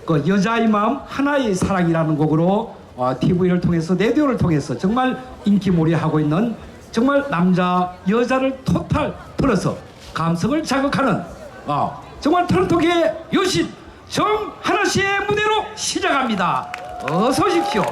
그 여자의 마음 하나의 사랑이라는 곡으로 TV를 통해서 라디오를 통해서 정말 인기몰이하고 있는 정말 남자 여자를 토탈 틀어서 감성을 자극하는 정말 트로트계의 여신 정하나 씨의 무대로 시작합니다. 어서 오십시오.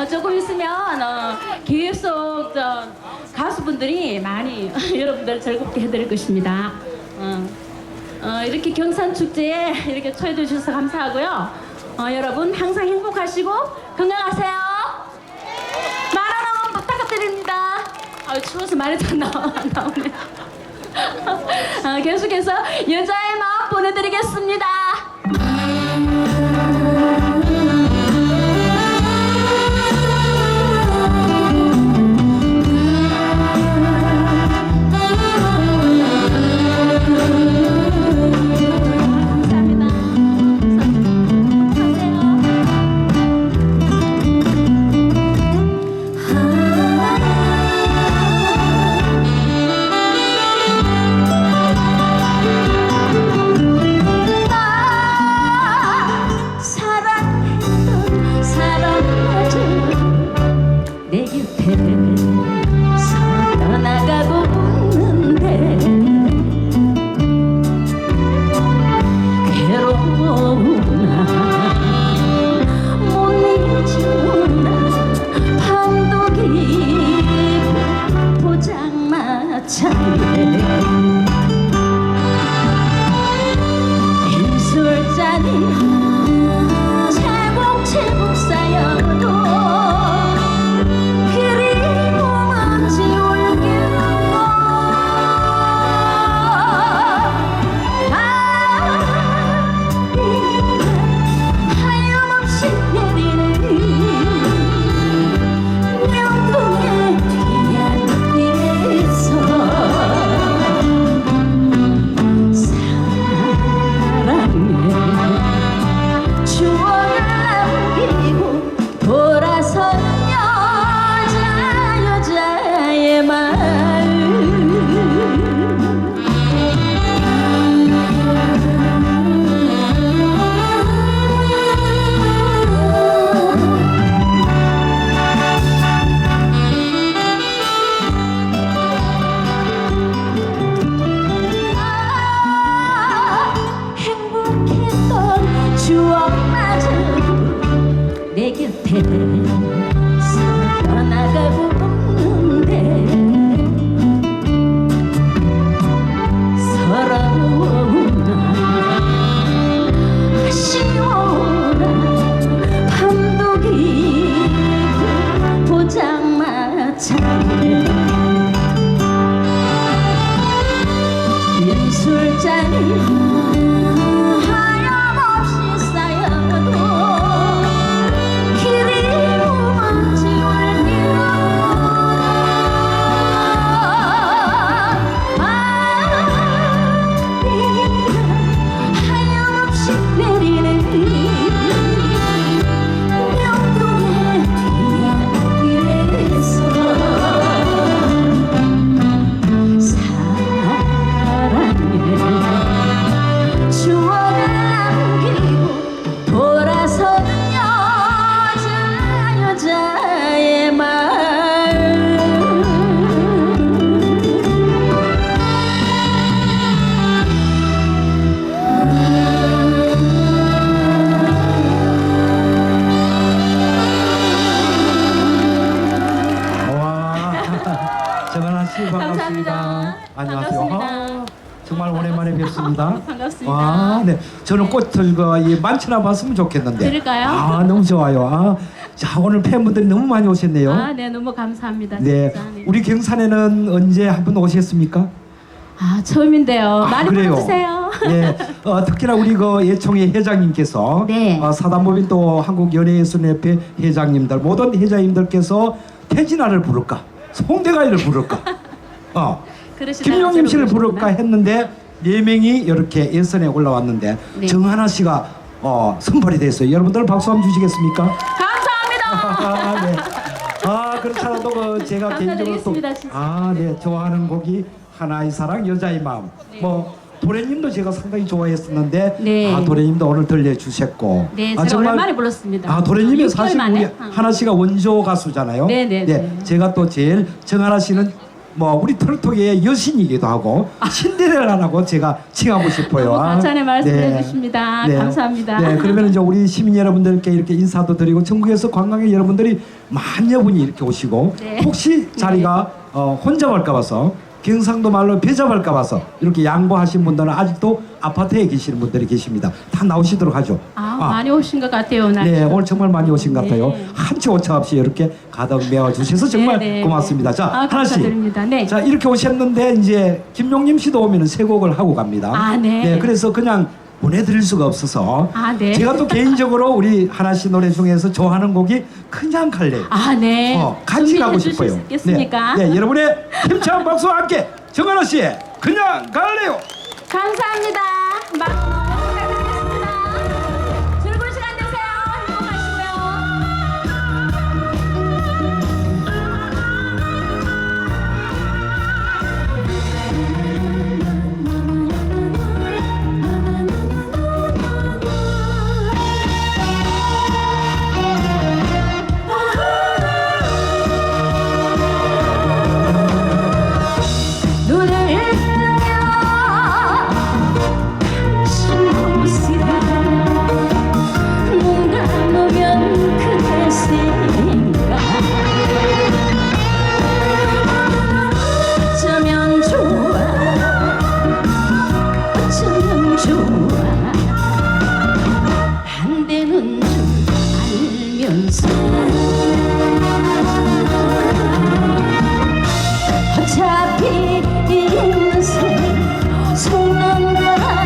조금 있으면 계속 가수분들이 많이 여러분들 즐겁게 해드릴 것입니다. 이렇게 경산축제에 이렇게 초대해 주셔서 감사하고요. 여러분 항상 행복하시고 건강하세요. 말 하나만 부탁드립니다. 추워서 말이 안 나오네. 계속해서 여자의 마음 보내드리겠습니다. 아 하염없이 쌓여도 그리움은 지울 하염없이 내리는 명동의 뒤에서 사랑을 추억을 남기고 돌아서는 여자의 마음. 와, 정한아 씨 반갑습니다. 감사합니다. 안녕하세요. 반갑습니다. 아, 정말 오랜만에 뵙습니다. 반갑습니다. 와, 네. 저는 꽃을 많지나 봤으면 좋겠는데. 그럴까요? 아, 너무 좋아요. 아, 자, 오늘 팬분들이 너무 많이 오셨네요. 아, 네, 너무 감사합니다. 네. 진짜. 네. 우리 경산에는 언제 한 번 오셨습니까? 아, 처음인데요. 많이 그래요? 불러주세요. 네, 특히나 우리 그 예총회 회장님께서 네. 사단법인 또 한국연예예술협회 회장님들 모든 회장님들께서 태진아를 부를까 송대가이를 부를까 그러시다가 김용임 씨를 저를 부를까 부르시구나. 했는데 4명이 이렇게 예선에 올라왔는데 네. 정하나 씨가 선발이 됐어요. 여러분들 박수 한번 주시겠습니까? 감사합니다. 아, 네. 아, 그렇잖아도 제가 개인적으로 또 감사드리겠습니다, 진짜. 네, 좋아하는 곡이 하나의 사랑 여자의 마음. 네. 도래님도 제가 상당히 좋아했었는데 네. 도래님도 오늘 들려주셨고. 네, 제가 오랜만에 불렀습니다. 도래님이 6개월 사실 만에. 우리 하나 씨가 원조 가수잖아요. 네. 제가 또 제일 정하나 씨는 우리 트로트계의 여신이기도 하고 신데렐라라고 제가 칭하고 싶어요. 너무 과찬의 말씀해 네. 주십니다. 감사합니다. 네, 그러면 이제 우리 시민 여러분들께 이렇게 인사도 드리고 전국에서 관광객 여러분들이 만여 분이 이렇게 오시고 네. 혹시 자리가 혼자 갈까 봐서 경상도 말로 배잡을까 봐서 이렇게 양보하신 분들은 아직도 아파트에 계시는 분들이 계십니다. 다 나오시도록 하죠. 많이 오신 것 같아요 오늘. 네, 오늘 정말 많이 오신 것 같아요. 네. 한치 오차 없이 이렇게 가득 메워주셔서 정말 네. 고맙습니다. 자, 하나 씨. 감사드립니다. 네. 자, 이렇게 오셨는데 이제 김용림 씨도 오면은 세 곡을 하고 갑니다. 네. 그래서 그냥 보내드릴 수가 없어서 네. 제가 또 개인적으로 우리 하나 씨 노래 중에서 좋아하는 곡이 그냥 갈래. 네. 같이 가고 준비해 주실 싶어요. 수 있겠습니까? 네, 여러분의 힘찬 박수와 함께 정하나 씨의 그냥 갈래요. 감사합니다. 너무 부탁드리겠습니다. 즐거운 시간 되세요. 눈을 뜨면 당신 모습 눈 감으면 그대 생각 어쩌면 좋아 어쩌면 좋아 안 되는 줄 알면서 어차피 인생 속는 거라